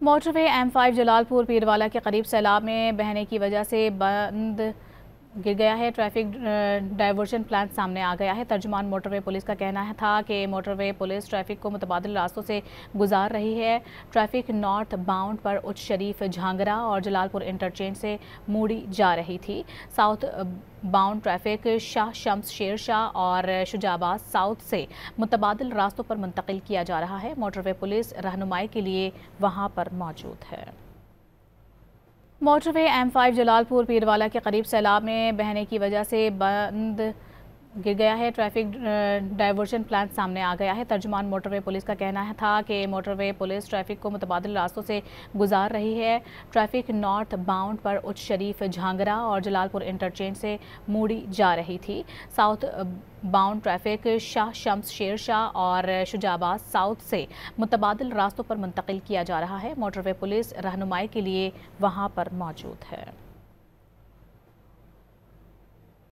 Motorway M5 Jalalpur Pirwala کے قریب سیلاب میں بہنے کی وجہ سے بند گر گیا ہے۔ ٹریفک ڈائیورژن پلان سامنے آ گیا ہے۔ ترجمان موٹروے پولیس کا کہنا تھا کہ موٹروے پولیس ٹریفک کو متبادل راستوں سے گزار رہی ہے۔ ٹریفک نارتھ باؤنڈ پر اچ شریف جھانگرہ اور جلالپور انٹرچینج سے موڑی جا رہی تھی۔ ساؤتھ باؤنڈ ٹریفک شاہ شمس شیر شاہ اور شجاع آباد ساؤتھ سے متبادل راستوں پر منتقل کیا جا رہا ہے۔ موٹروے پولیس رہنمائی کے لیے وہاں پر موجود ہے۔ موٹروے M5 جلالپور پیروالا کے قریب سیلاب میں بہنے کی وجہ سے بند گر گیا ہے۔ ٹریفک ڈائیورژن پلان سامنے آ گیا ہے۔ ترجمان موٹروے پولیس کا کہنا تھا کہ موٹروے پولیس ٹریفک کو متبادل راستوں سے گزار رہی ہے۔ ٹریفک نارتھ باؤنڈ پر اچ شریف جھانگرہ اور جلالپور انٹرچینج سے موڑی جا رہی تھی۔ ساؤتھ باؤنڈ ٹریفک شاہ شمس شیر شاہ اور شجاع آباد ساؤتھ سے متبادل راستوں پر منتقل کیا جا رہا ہے۔ موٹروے پولیس رہنمائی کے لیے وہاں پر موجود ہے۔